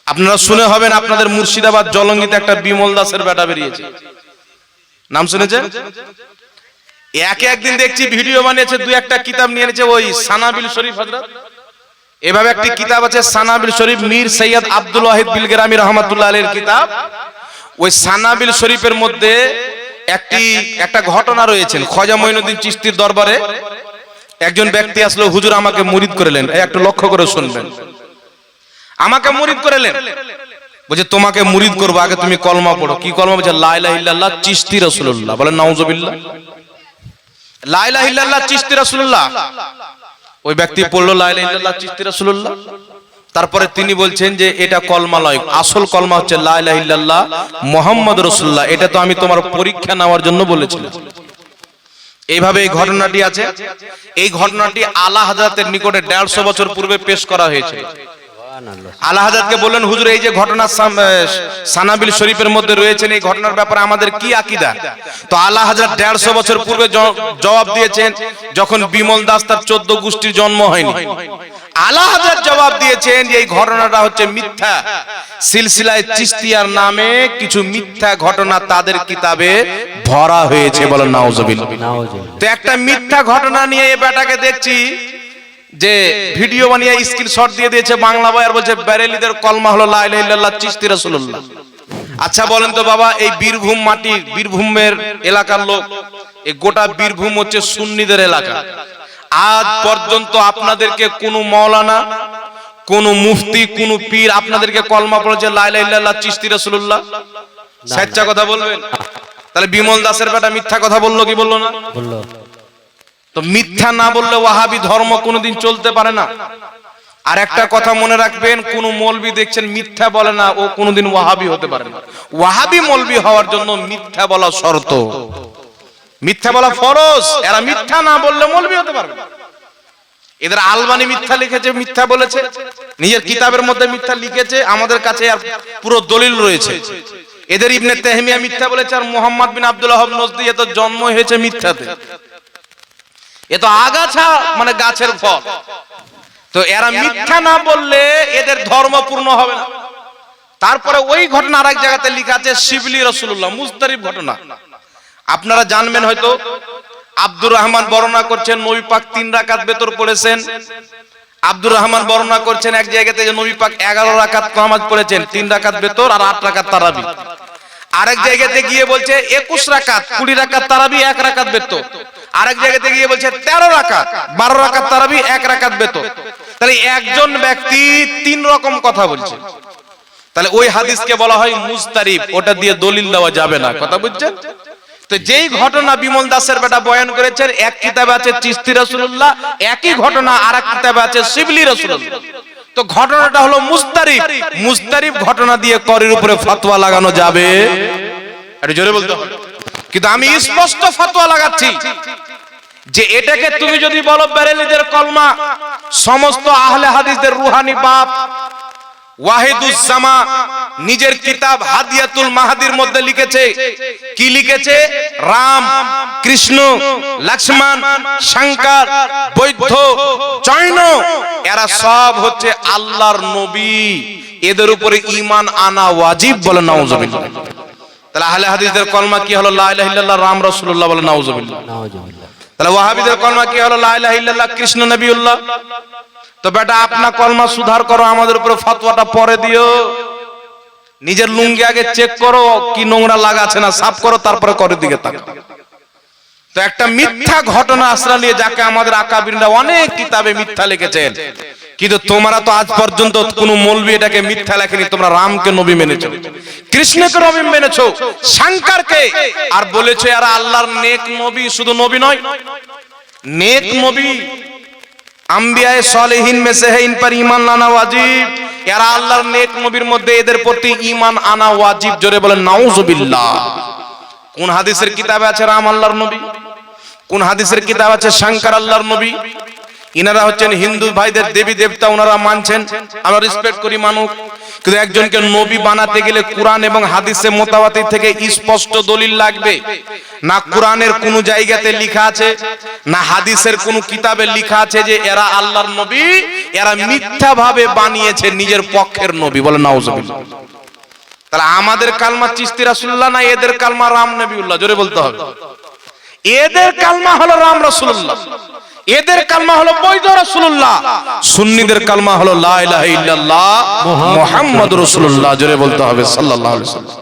আপনারা শুনে হবেন, আপনাদের মুর্শিদাবাদ জলঙ্গিতে একটা বিমল দাসের বেটা বেরিয়েছে, নাম শুনেছেন? একদিন দেখছি ভিডিও বানিয়েছে, দুই একটা কিতাব নিয়ে এনেছে, ওই সানাবিল শরীফ হযরত, এভাবে একটি কিতাব আছে সানাবিল শরীফ, মীর সৈয়দ আব্দুল ওয়াহিদ বিলগেরামি রহমাতুল্লাহ আলাইহির কিতাব। ওই সানাবিল শরীফের মধ্যে একটা ঘটনা রয়েছে। খাজা মঈনুদ্দিন চিশতির দরবারে একজন ব্যক্তি আসলো, হুজুর আমাকে মুরিদ করলেন, একটু লক্ষ্য করে শুনবেন, আমাকে মুরিদ করলেন। বলছে তোমাকে মুরিদ করবো, আগে তুমি কলমা পড়ো। কি কলমা? বলছে লা ইলাহা ইল্লাল্লাহ চিশতি রাসূলুল্লাহ। বলেন নাউযুবিল্লাহ। লা ইলাহা ইল্লাল্লাহ চিশতি রাসূলুল্লাহ। ওই ব্যক্তি পড়লো লা ইলাহা ইল্লাল্লাহ চিশতি রাসূলুল্লাহ। তারপরে তিনি বলছেন যে এটা কলমা নয়, আসল কলমা হচ্ছে লা ইলাহা ইল্লাল্লাহ মুহাম্মদুর রাসূলুল্লাহ। এটা তো আমি তোমার পরীক্ষা নেওয়ার জন্য বলেছিলাম। এইভাবে এই ঘটনাটি আছে। এই ঘটনাটি আলা হযরতের নিকটে 150 বছর পূর্বে পেশ করা হয়েছে। আলা হযরতকে বললেন, হুজুর এই যে ঘটনা সানাবিল শরীফের মধ্যে রয়েছে, এই ঘটনার ব্যাপারে আমাদের কি আকীদা? তো আলা হযরত 150 বছর পূর্বে জবাব দিয়েছেন, যখন বিমল দাস তার 14 গোষ্ঠীর জন্ম হয়নি। আলা হযরত জবাব দিয়েছেন যে এই ঘটনাটা হচ্ছে মিথ্যা। সিলসিলায়ে চিশতিয়ার নামে কিছু মিথ্যা ঘটনা তাদের কিতাবে ভরা হয়েছে। বলেন নাউযুবিল্লাহ। তো একটা মিথ্যা ঘটনা নিয়ে এই বেটাকে দেখছি যে ভিডিও বানিয়ে স্ক্রিনশট দিয়ে দিয়েছে বাংলা বই, আর বলছে বেরেলিদের কলমা হলো লা ইলাহা ইল্লাল্লাহ চিশতি রাসূলুল্লাহ। আচ্ছা বলেন তো বাবা, এই বীরভূম মাটি, বীরভূমের এলাকার লোক, এই গোটা বীরভূম হচ্ছে সুন্নিদের এলাকা। আজ পর্যন্ত আপনাদেরকে কোন মাওলানা, কোন মুফতি, কোন পীর আপনাদেরকে কলমা পড়েছে লা ইলাহা ইল্লাল্লাহ চিশতি রাসূলুল্লাহ? সত্যি কথা বলবেন। তাহলে বিমল দাসের বেটা মিথ্যা কথা বললো কি বললো না? বললো। তো মিথ্যা না বললে ওয়াহাবি ধর্ম কোনোদিন চলতে পারে না। আর একটা কথা মনে রাখবেন, কোন মৌলবি দেখছেন মিথ্যা বলে না, ও কোনোদিন ওয়াহাবি হতে পারে না। ওয়াহাবি মৌলবি হওয়ার জন্য মিথ্যা বলা শর্ত, মিথ্যা বলা ফরজ। এরা মিথ্যা না বললে মৌলবি হতে পারবে না। এদের আলবানি মিথ্যা লিখেছে, মিথ্যা বলেছে, নিজের কিতাবের মধ্যে মিথ্যা লিখেছে, আমাদের কাছে আর পুরো দলিল রয়েছে। এদের ইবনে তাহমিয়া মিথ্যা বলেছে, আর মুহাম্মদ বিন আব্দুল ওয়াহাব নজদি এত জন্ম হয়েছে মিথ্যাতে। এ তো আগাছা, মানে গাছের ফল। তো এরা মিথ্যা না বললে এদের ধর্ম পূর্ণ হবে না। তারপরে ওই ঘটনা আরেক জায়গাতে লেখা আছে শিবলি রাসূলুল্লাহ, মুজতারিব ঘটনা। আপনারা জানবেন হয়তো, আব্দুর রহমান বর্ণনা করছেন নবী পাক 3 রাকাত বেতর পড়েছেন। আব্দুর রহমান বর্ণনা করছেন এক জায়গাতে যে নবী পাক 11 রাকাত নামাজ পড়েছেন, 3 রাকাত বেতর আর 8 রাকাত তারাবি। আরেক জায়গাতে গিয়ে বলছে 21 রাকাত, 20 রাকাত তারাবি, 1 রাকাত বেতর। আরেক জায়গাতে গিয়ে বলছে 13 রাকাত, 12 রাকাত তারাবি, 1 রাকাত বেতর। তাহলে একজন ব্যক্তি 3 রকম কথা বলছে। তাহলে ওই হাদিসকে বলা হয় মুজতারিব, ওটা দিয়ে দলিল দেওয়া যাবে না। কথা বুঝছেন? তো যেই ঘটনা বিমল দাসের বেটা বয়ান করেছেন, এক কিতাবে আছে চিশতি রাসূলুল্লাহ, একই ঘটনা আরেক কিতাবে আছে শিবলি রাসূলুল্লাহ। তো ঘটনাটা হলো মুজতারিব। মুজতারিব ঘটনা দিয়ে করের উপরে ফতোয়া লাগানো যাবে? একটু জোরে বলতে হবে। কিন্তু আমি স্পষ্ট ফতোয়া লাগাচ্ছি যে এটাকে তুমি যদি বলো বেরেলিদের কলমা, সমস্ত আহলে হাদিসদের রুহানি বাপ ওয়াহিদুজ্জামা নিজের কিতাব হাদিয়াতুল মাহাদির মধ্যে লিখেছে, কি লিখেছে? রাম, কৃষ্ণ, লক্ষ্মণ, শঙ্কর, বৌদ্ধ, জৈন, এরা সব হচ্ছে আল্লাহর নবী, এদের উপরে ঈমান আনা ওয়াজিব। বলে নাউযুবিল্লাহ। তাহলে আহলে হাদিসদের কলমা কি হলো? লা ইলাহা ইল্লাল্লাহ রাম রাসূলুল্লাহ। বলে নাউযুবিল্লাহ। তাহলে ওয়াহাবিদের কলমা কি হলো? লা ইলাহা ইল্লাল্লাহ কৃষ্ণ নবিউল্লাহ। তো বেটা আপনার কলমা সুধার করো, আমাদের উপরে ফতোয়াটা পরে দিও। নিজের লুঙ্গি আগে চেক করো কি নোংরা লাগাছে না, সাফ করো, তারপরে করের দিকে তাকাও। তো একটা মিথ্যা ঘটনা আশ্রয় নিয়ে, যাকে আমাদের আকাবিররা অনেক কিতাবে মিথ্যা লিখেছেন, কিন্তু তোমরা তো আজ পর্যন্ত কোন মৌলবি এটাকে মিথ্যা লেখেনি। তোমরা রামকে নবী মেনেছো, কৃষ্ণকে নবী মেনেছো, শঙ্করকে, আর বলেছো এরা আল্লাহর নেক নবী। শুধু নবী নয়, নেক নবী আম্বিয়ায়ে সালেহিন মে সে হ্যায়, ইন পর ঈমান লানা ওয়াজিব। এরা আল্লাহর নেক নবীর মধ্যে, এদের প্রতি ঈমান আনা ওয়াজিব। জোরে বলেন নাউযুবিল্লাহ। কোন হাদিসের কিতাবে আছে রাম আল্লাহর নবী? কোন হাদিসের কিতাব আছে শঙ্কর আল্লাহর নবী? ইনারা হচ্ছেন হিন্দু ভাইদের দেবী দেবতা, ওনারা মানছেন, আমরা রেসপেক্ট করি, মানুক। কিন্তু একজনকে নবী বানাতে গেলে কোরআন এবং হাদিসে মোতাবাতির থেকে স্পষ্ট দলিল লাগবে। না কোরআনের কোন জায়গাতে লেখা আছে, না হাদিসের কোন কিতাবে লেখা আছে যে এরা আল্লাহর নবী, এরা মিথ্যা ভাবে বানিয়েছে নিজের পক্ষের নবী। বলে নাউজুবিল্লাহ। তাহলে আমাদের কালমা চিশতি রাসূলুল্লাহ না এদের কালমা রাম নবিউল্লাহ? জোরে বলতে হবে। এদের কালমা হলো রাম রাসূলুল্লাহ, এদের কালমা হলো বৈধ রাসূলুল্লাহ, সুন্নিদের কালমা হলো লা ইলাহা ইল্লাল্লাহ মুহাম্মাদুর রাসূলুল্লাহ। জোরে বলতে হবে সাল্লাল্লাহু আলাইহি ওয়াসাল্লাম।